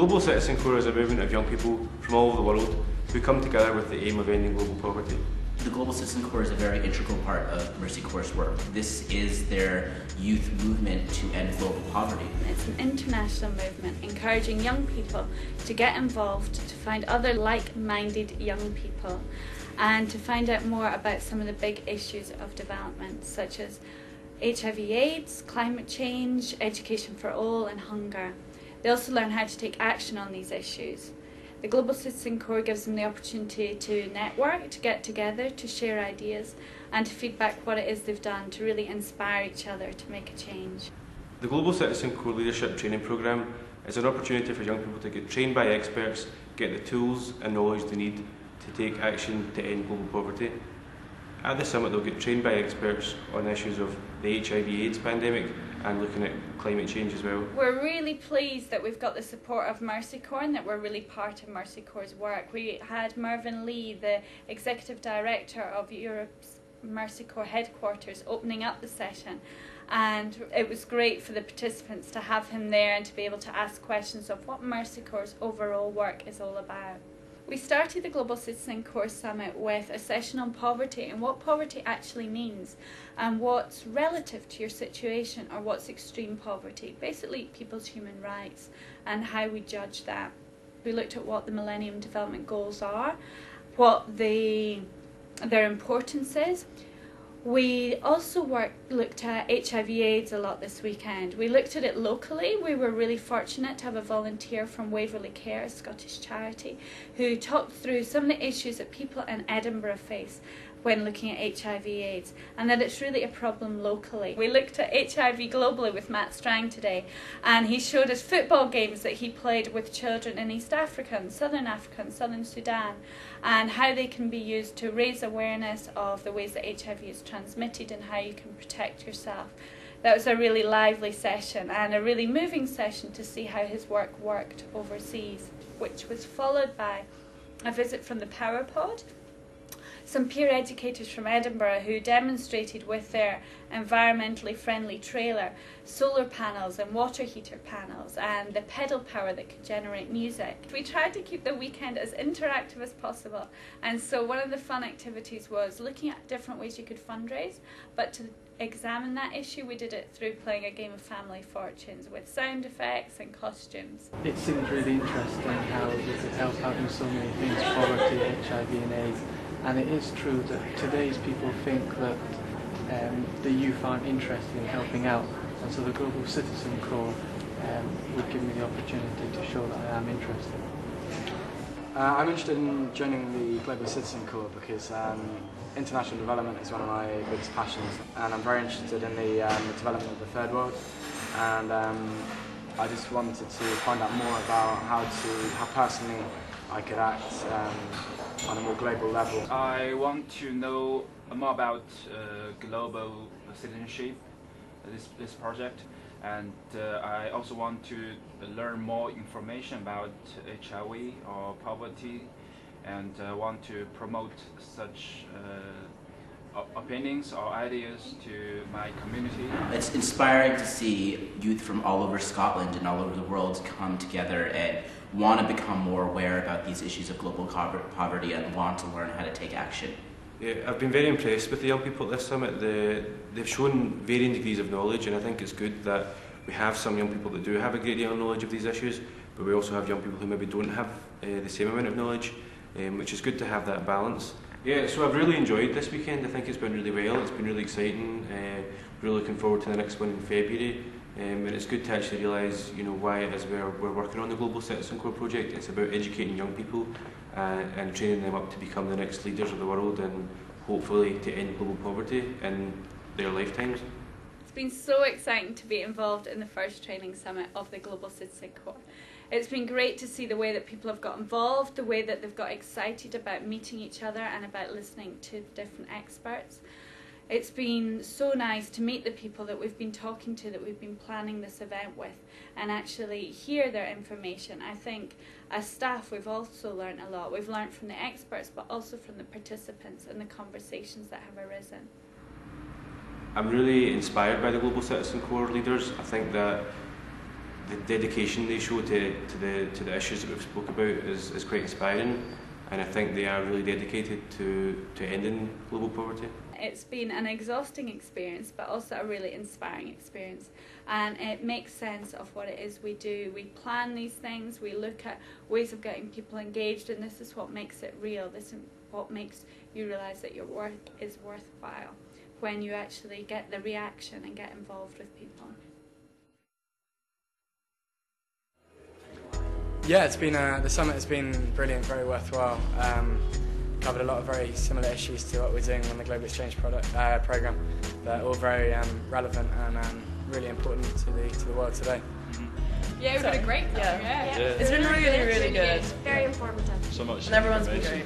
The Global Citizen Corps is a movement of young people from all over the world who come together with the aim of ending global poverty. The Global Citizen Corps is a very integral part of Mercy Corps' work. This is their youth movement to end global poverty. It's an international movement encouraging young people to get involved, to find other like-minded young people, and to find out more about some of the big issues of development, such as HIV/AIDS, climate change, education for all, and hunger. They also learn how to take action on these issues. The Global Citizen Corps gives them the opportunity to network, to get together, to share ideas, and to feedback what it is they've done to really inspire each other to make a change. The Global Citizen Corps Leadership Training Programme is an opportunity for young people to get trained by experts, get the tools and knowledge they need to take action to end global poverty. At the summit, they'll get trained by experts on issues of the HIV/AIDS pandemic and looking at climate change as well. We're really pleased that we've got the support of Mercy Corps and that we're really part of Mercy Corps' work. We had Mervyn Lee, the Executive Director of Europe's Mercy Corps headquarters, opening up the session, and it was great for the participants to have him there and to be able to ask questions of what Mercy Corps' overall work is all about. We started the Global Citizen Corps Summit with a session on poverty and what poverty actually means and what's relative to your situation or what's extreme poverty, basically people's human rights and how we judge that. We looked at what the Millennium Development Goals are, what their importance is. We also looked at HIV/AIDS a lot this weekend. We looked at it locally. We were really fortunate to have a volunteer from Waverley Care, a Scottish charity, who talked through some of the issues that people in Edinburgh face when looking at HIV/AIDS, and that it's really a problem locally. We looked at HIV globally with Matt Strang today, and he showed us football games that he played with children in East Africa and Southern Sudan, and how they can be used to raise awareness of the ways that HIV is transmitted and how you can protect yourself. That was a really lively session and a really moving session to see how his work worked overseas, which was followed by a visit from the Power Pod, some peer educators from Edinburgh who demonstrated with their environmentally friendly trailer solar panels and water heater panels and the pedal power that could generate music. We tried to keep the weekend as interactive as possible, and so one of the fun activities was looking at different ways you could fundraise, but to examine that issue we did it through playing a game of Family Fortunes with sound effects and costumes. It seems really interesting how we could help out in so many things, poverty, HIV and AIDS. And it is true that today's people think that the youth aren't interested in helping out, and so the Global Citizen Corps would give me the opportunity to show that I am interested. I'm interested in joining the Global Citizen Corps because international development is one of my biggest passions, and I'm very interested in the development of the third world, and I just wanted to find out more about how personally I could act on a more global level. I want to know more about global citizenship, this project, and I also want to learn more information about HIV or poverty, and want to promote such opinions or ideas to my community. It's inspiring to see youth from all over Scotland and all over the world come together and want to become more aware about these issues of global poverty and want to learn how to take action. Yeah, I've been very impressed with the young people at this summit. They've shown varying degrees of knowledge, and I think it's good that we have some young people that do have a great deal of knowledge of these issues, but we also have young people who maybe don't have the same amount of knowledge, which is good to have that balance. Yeah, so I've really enjoyed this weekend. I think it's been really well, it's been really exciting. Really looking forward to the next one in February. And it's good to actually realise, why it is we're working on the Global Citizen Corps project. It's about educating young people and training them up to become the next leaders of the world and hopefully to end global poverty in their lifetimes. It's been so exciting to be involved in the first training summit of the Global Citizen Corps. It's been great to see the way that people have got involved, the way that they've got excited about meeting each other and about listening to different experts. It's been so nice to meet the people that we've been talking to, that we've been planning this event with, and actually hear their information. I think as staff we've also learned a lot. We've learned from the experts but also from the participants and the conversations that have arisen. I'm really inspired by the Global Citizen Corps leaders. I think that the dedication they show to the issues that we've spoke about is quite inspiring, and I think they are really dedicated to ending global poverty. It's been an exhausting experience, but also a really inspiring experience, and it makes sense of what it is we do. We plan these things, we look at ways of getting people engaged, and this is what makes it real. This is what makes you realise that your work is worthwhile, when you actually get the reaction and get involved with people. Yeah, it's been the summit has been brilliant, very worthwhile. Covered a lot of very similar issues to what we're doing on the Global Exchange programme, but all very relevant and really important to the world today. Yeah, we've had a great time. Yeah. Yeah. It's been really, really good. Very informative. So much. And everyone's been great.